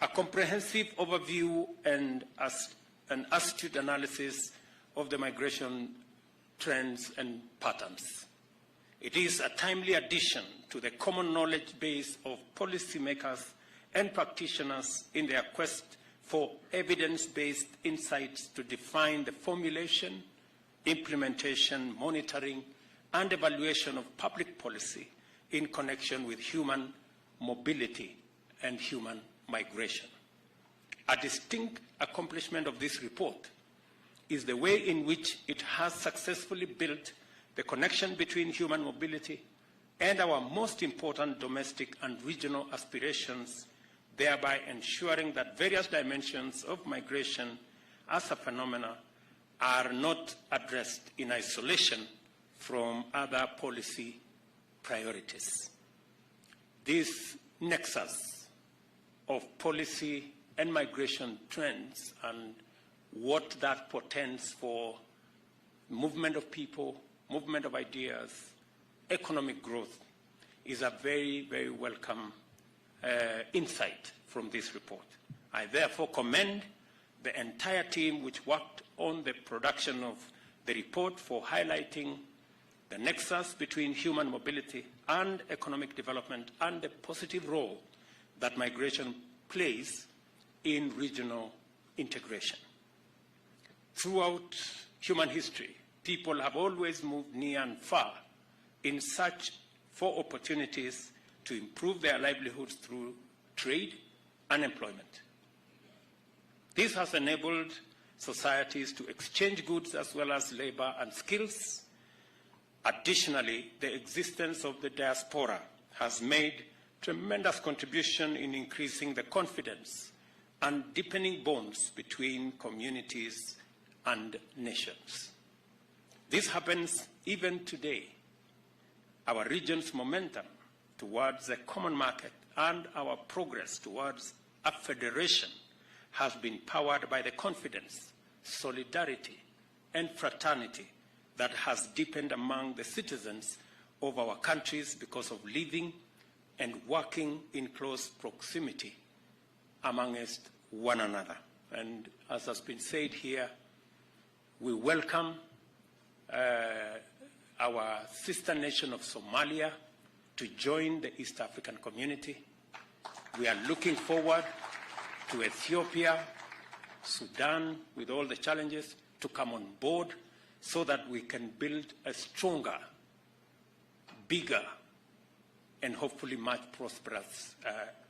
S9: a comprehensive overview and an astute analysis of the migration trends and patterns. It is a timely addition to the common knowledge base of policymakers and practitioners in their quest for evidence-based insights to define the formulation, implementation, monitoring, and evaluation of public policy in connection with human mobility and human migration. A distinct accomplishment of this report is the way in which it has successfully built the connection between human mobility and our most important domestic and regional aspirations, thereby ensuring that various dimensions of migration as a phenomena are not addressed in isolation from other policy priorities. This nexus of policy and migration trends and what that portends for movement of people, movement of ideas, economic growth is a very, very welcome insight from this report. I therefore commend the entire team which worked on the production of the report for highlighting the nexus between human mobility and economic development and the positive role that migration plays in regional integration. Throughout human history, people have always moved near and far in search for opportunities to improve their livelihoods through trade and employment. This has enabled societies to exchange goods as well as labor and skills. Additionally, the existence of the diaspora has made tremendous contribution in increasing the confidence and deepening bonds between communities and nations. This happens even today. Our region's momentum towards a common market and our progress towards a federation has been powered by the confidence, solidarity, and fraternity that has deepened among the citizens of our countries because of living and working in close proximity amongst one another. And as has been said here, we welcome our sister nation of Somalia to join the East African community. We are looking forward to Ethiopia, Sudan, with all the challenges, to come on board so that we can build a stronger, bigger, and hopefully much prosperous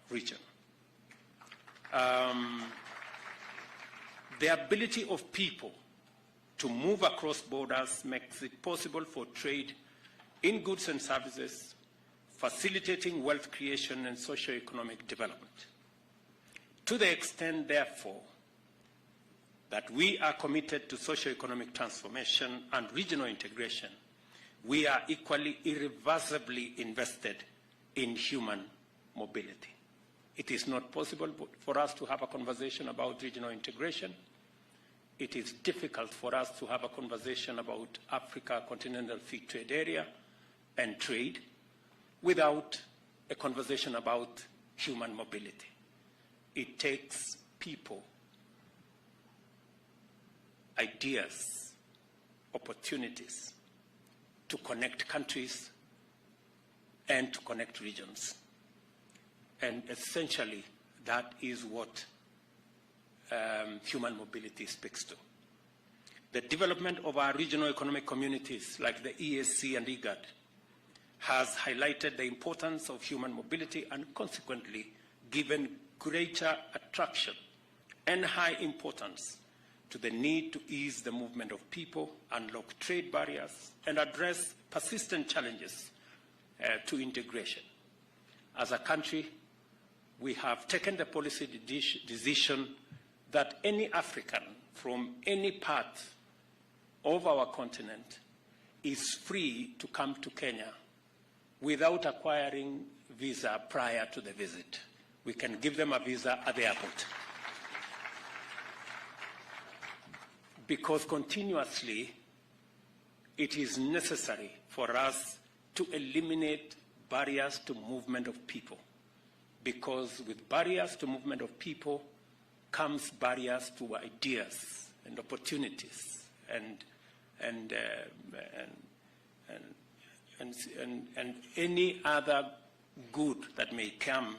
S9: region. The ability of people to move across borders makes it possible for trade in goods and services, facilitating wealth creation and socio-economic development. To the extent, therefore, that we are committed to socio-economic transformation and regional integration, we are equally irreversibly invested in human mobility. It is not possible for us to have a conversation about regional integration. It is difficult for us to have a conversation about Africa Continental Free Trade Area and trade without a conversation about human mobility. It takes people, ideas, opportunities to connect countries and to connect regions. And essentially, that is what human mobility speaks to. The development of our regional economic communities like the EAC and IGAD has highlighted the importance of human mobility and consequently given greater attraction and high importance to the need to ease the movement of people, unlock trade barriers, and address persistent challenges to integration. As a country, we have taken the policy decision that any African from any part of our continent is free to come to Kenya without acquiring visa prior to the visit. We can give them a visa at the airport. Because continuously, it is necessary for us to eliminate barriers to movement of people. Because with barriers to movement of people comes barriers to ideas and opportunities and any other good that may come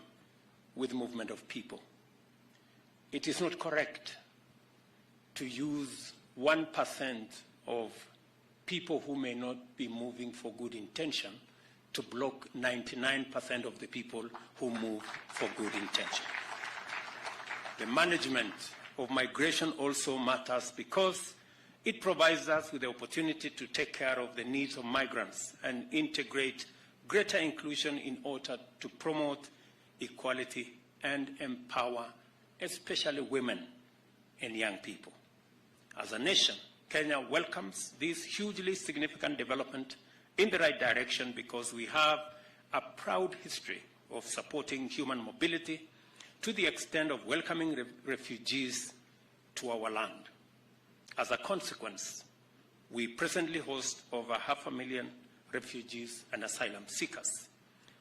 S9: with movement of people. It is not correct to use 1% of people who may not be moving for good intention to block 99% of the people who move for good intention. The management of migration also matters because it provides us with the opportunity to take care of the needs of migrants and integrate greater inclusion in order to promote equality and empower especially women and young people. As a nation, Kenya welcomes this hugely significant development in the right direction because we have a proud history of supporting human mobility to the extent of welcoming refugees to our land. As a consequence, we presently host over 500,000 refugees and asylum seekers.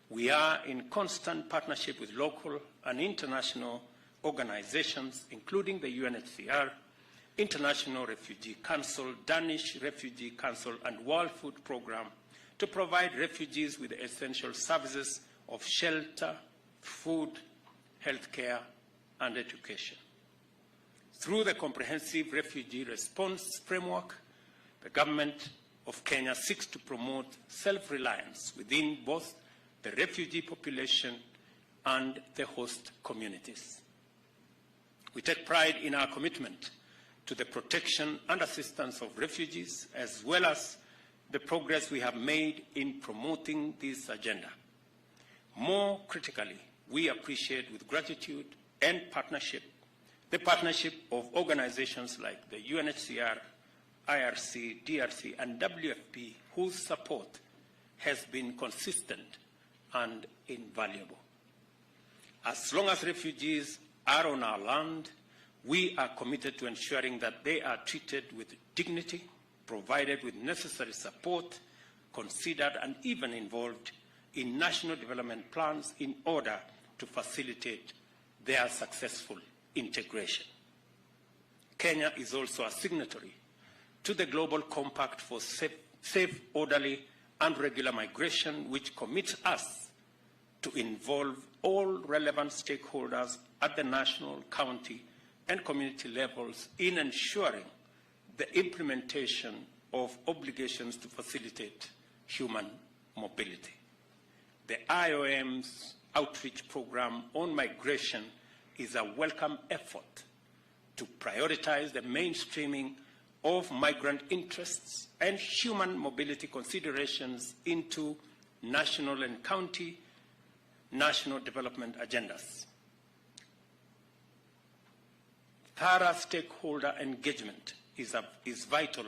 S9: We are in constant partnership with local and international organizations, including the UNHCR, International Refugee Council, Danish Refugee Council, and World Food Programme to provide refugees with essential services of shelter, food, healthcare, and education. Through the comprehensive refugee response framework, the government of Kenya seeks to promote self-reliance within both the refugee population and the host communities. We take pride in our commitment to the protection and assistance of refugees, as well as the progress we have made in promoting this agenda. More critically, we appreciate with gratitude and partnership the partnership of organizations like the UNHCR, IRC, DRC, and WFP, whose support has been consistent and invaluable. As long as refugees are on our land, we are committed to ensuring that they are treated with dignity, provided with necessary support, considered and even involved in national development plans in order to facilitate their successful integration. Kenya is also a signatory to the Global Compact for Safe, Orderly, and Regular Migration, which commits us to involve all relevant stakeholders at the national, county, and community levels in ensuring the implementation of obligations to facilitate human mobility. The IOM's outreach program on migration is a welcome effort to prioritize the mainstreaming of migrant interests and human mobility considerations into national and county national development agendas. Thorough stakeholder engagement is vital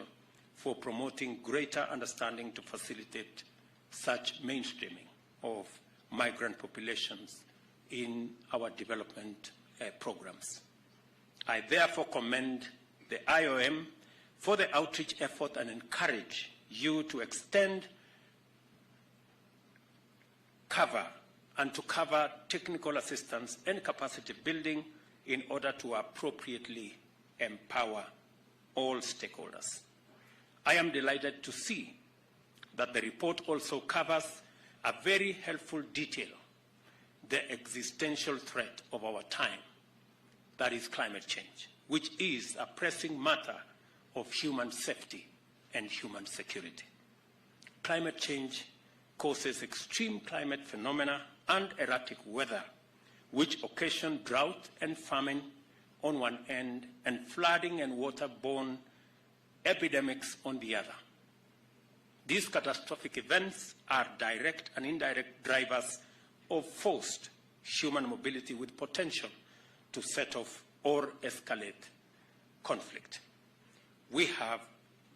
S9: for promoting greater understanding to facilitate such mainstreaming of migrant populations in our development programs. I therefore commend the IOM for the outreach effort and encourage you to extend cover technical assistance and capacity building in order to appropriately empower all stakeholders. I am delighted to see that the report also covers a very helpful detail, the existential threat of our time, that is climate change, which is a pressing matter of human safety and human security. Climate change causes extreme climate phenomena and erratic weather, which occasion drought and famine on one end and flooding and waterborne epidemics on the other. These catastrophic events are direct and indirect drivers of forced human mobility with potential to set off or escalate conflict. We have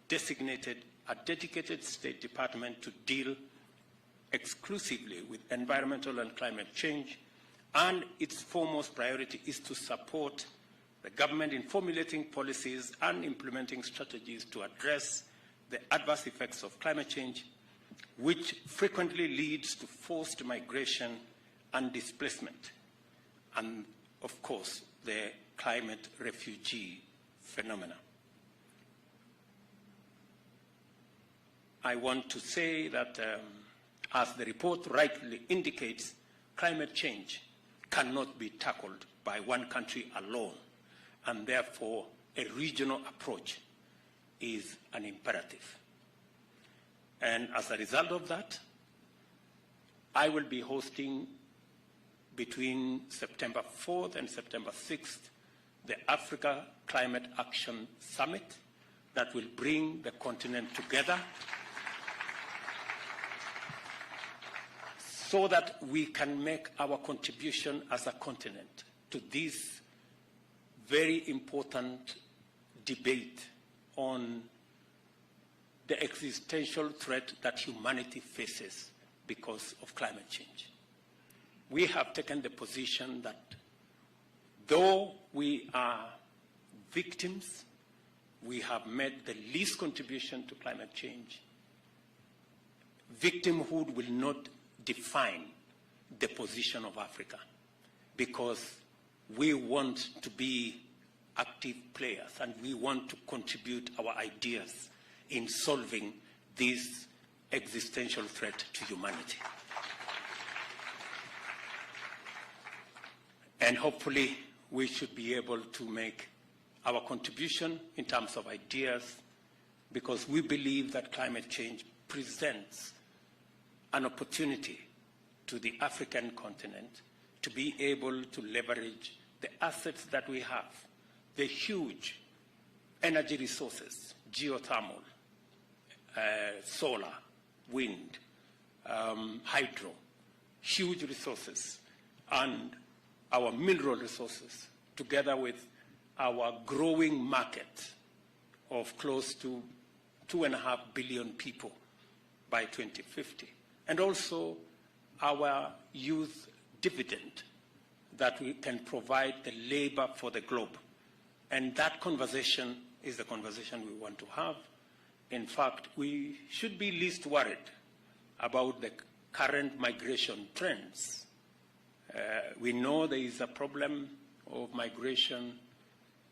S9: designated a dedicated State Department to deal exclusively with environmental and climate change, and its foremost priority is to support the government in formulating policies and implementing strategies to address the adverse effects of climate change, which frequently leads to forced migration and displacement, and of course, the climate refugee phenomena. I want to say that, as the report rightly indicates, climate change cannot be tackled by one country alone, and therefore a regional approach is an imperative. And as a result of that, I will be hosting between September 4th and September 6th the Africa Climate Action Summit that will bring the continent together so that we can make our contribution as a continent to this very important debate on the existential threat that humanity faces because of climate change. We have taken the position that though we are victims, we have made the least contribution to climate change. Victimhood will not define the position of Africa, because we want to be active players and we want to contribute our ideas in solving this existential threat to humanity. And hopefully we should be able to make our contribution in terms of ideas, because we believe that climate change presents an opportunity to the African continent to be able to leverage the assets that we have, the huge energy resources, geothermal, solar, wind, hydro, huge resources, and our mineral resources, together with our growing market of close to 2.5 billion people by 2050. And also our youth dividend that we can provide the labor for the globe. And that conversation is the conversation we want to have. In fact, we should be least worried about the current migration trends. We know there is a problem of migration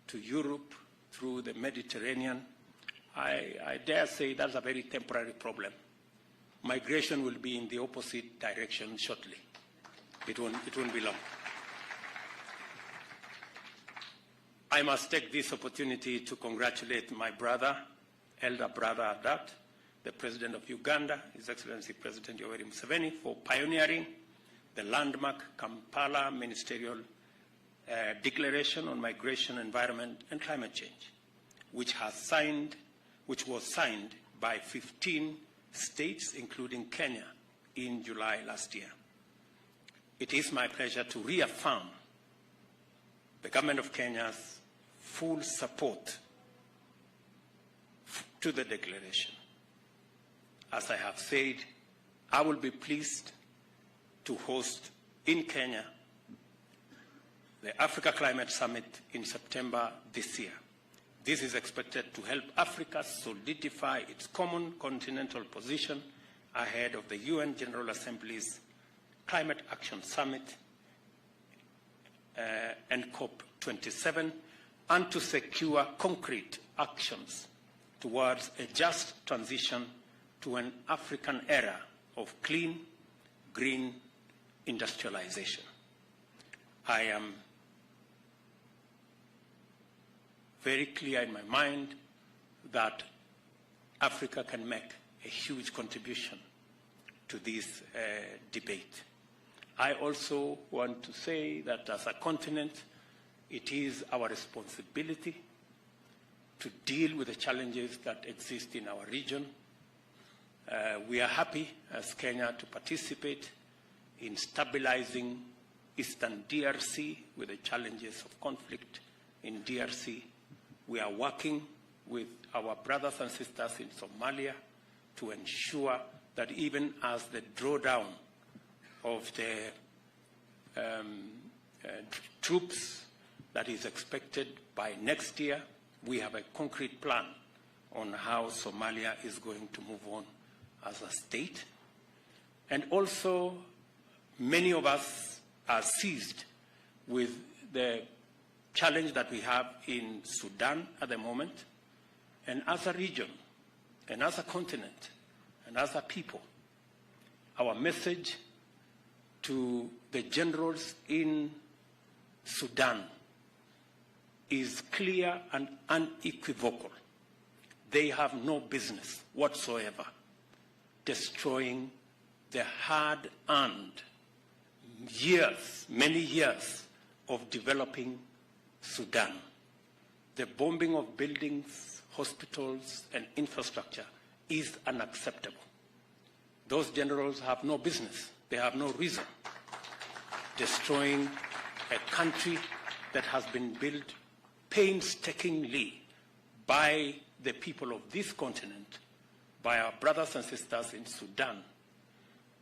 S9: to Europe through the Mediterranean. I dare say that's a very temporary problem. Migration will be in the opposite direction shortly. It won't be long. I must take this opportunity to congratulate my brother, elder brother at that, the President of Uganda, His Excellency President Yoweri Museveni, for pioneering the landmark Kampala Ministerial Declaration on Migration, Environment and Climate Change, which was signed by 15 states, including Kenya, in July last year. It is my pleasure to reaffirm the government of Kenya's full support to the declaration. As I have said, I will be pleased to host in Kenya the Africa Climate Summit in September this year. This is expected to help Africa solidify its common continental position ahead of the UN General Assembly's Climate Action Summit and COP27, and to secure concrete actions towards a just transition to an African era of clean, green industrialization. I am very clear in my mind that Africa can make a huge contribution to this debate. I also want to say that as a continent, it is our responsibility to deal with the challenges that exist in our region. We are happy as Kenya to participate in stabilizing Eastern DRC with the challenges of conflict in DRC. We are working with our brothers and sisters in Somalia to ensure that even as the drawdown of the troops that is expected by next year, we have a concrete plan on how Somalia is going to move on as a state. And also, many of us are seized with the challenge that we have in Sudan at the moment. And as a region, and as a continent, and as a people, our message to the generals in Sudan is clear and unequivocal. They have no business whatsoever destroying the hard-earned years, many years of developing Sudan. The bombing of buildings, hospitals, and infrastructure is unacceptable. Those generals have no business, they have no reason destroying a country that has been built painstakingly by the people of this continent, by our brothers and sisters in Sudan,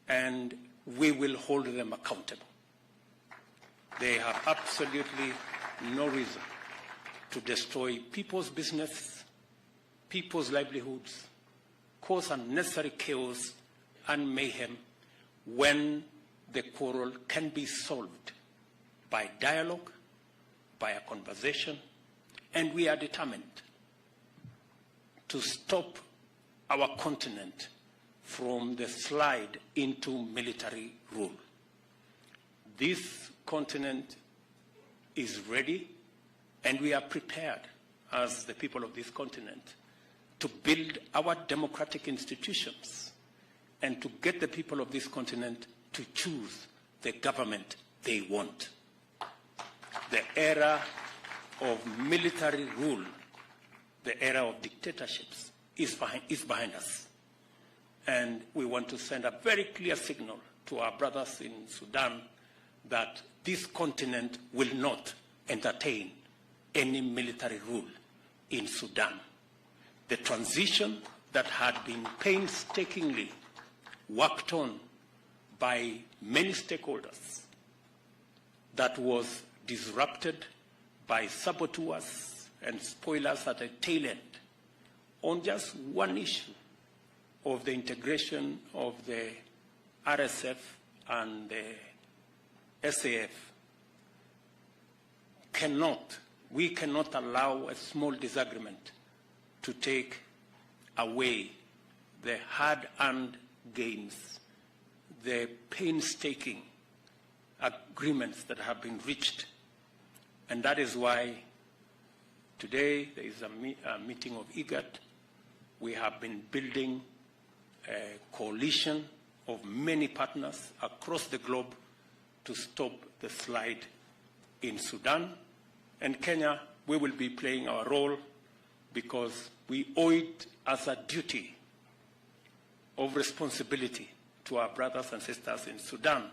S9: and we will hold them accountable. They have absolutely no reason to destroy people's business, people's livelihoods, cause unnecessary chaos and mayhem when the quarrel can be solved by dialogue, by a conversation, and we are determined to stop our continent from the slide into military rule. This continent is ready, and we are prepared as the people of this continent to build our democratic institutions and to get the people of this continent to choose the government they want. The era of military rule, the era of dictatorships is behind us. And we want to send a very clear signal to our brothers in Sudan that this continent will not entertain any military rule in Sudan. The transition that had been painstakingly worked on by many stakeholders, that was disrupted by saboteurs and spoilers at the tail end on just one issue of the integration of the RSF and the SAF. We cannot allow a small disagreement to take away the hard-earned gains, the painstaking agreements that have been reached. And that is why today there is a meeting of IGAD. We have been building a coalition of many partners across the globe to stop the slide in Sudan. And Kenya, we will be playing our role because we owe it as a duty of responsibility to our brothers and sisters in Sudan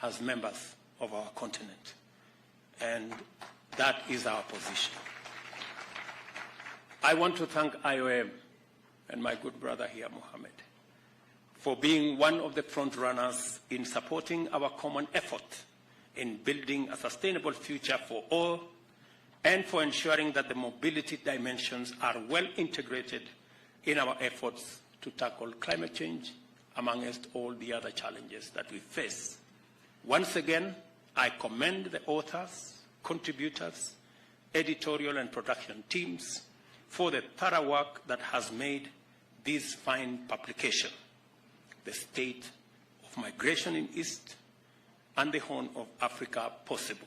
S9: as members of our continent. And that is our position. I want to thank IOM and my good brother here, Mohammed, for being one of the front runners in supporting our common effort in building a sustainable future for all, and for ensuring that the mobility dimensions are well integrated in our efforts to tackle climate change, amongst all the other challenges that we face. Once again, I commend the authors, contributors, editorial and production teams for the thorough work that has made this fine publication, The State of Migration in East and the Horn of Africa, possible.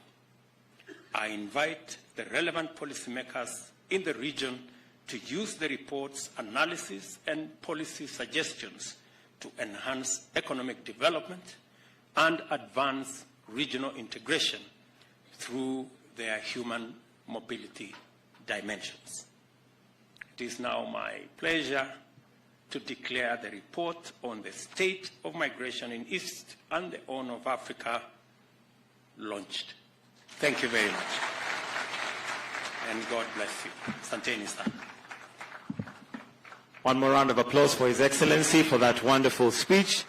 S9: I invite the relevant policymakers in the region to use the report's analysis and policy suggestions to enhance economic development and advance regional integration through their human mobility dimensions. It is now my pleasure to declare the report on the state of migration in East and the Horn of Africa launched. Thank you very much. And God bless you. Asanteni sana.
S3: One more round of applause for His Excellency for that wonderful speech.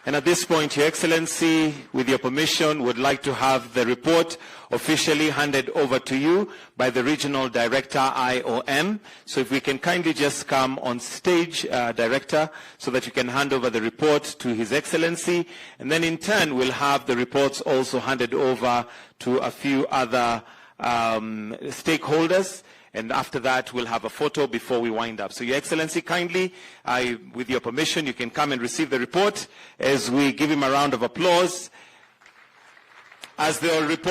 S3: And at this point, Your Excellency, with your permission, would like to have the report officially handed over to you by the Regional Director, IOM. So if we can kindly just come on stage, Director, so that you can hand over the report to His Excellency. And then in turn, we'll have the reports also handed over to a few other stakeholders. And after that, we'll have a photo before we wind up. So, Your Excellency, kindly, with your permission, you can come and receive the report as we give him a round of applause. As the report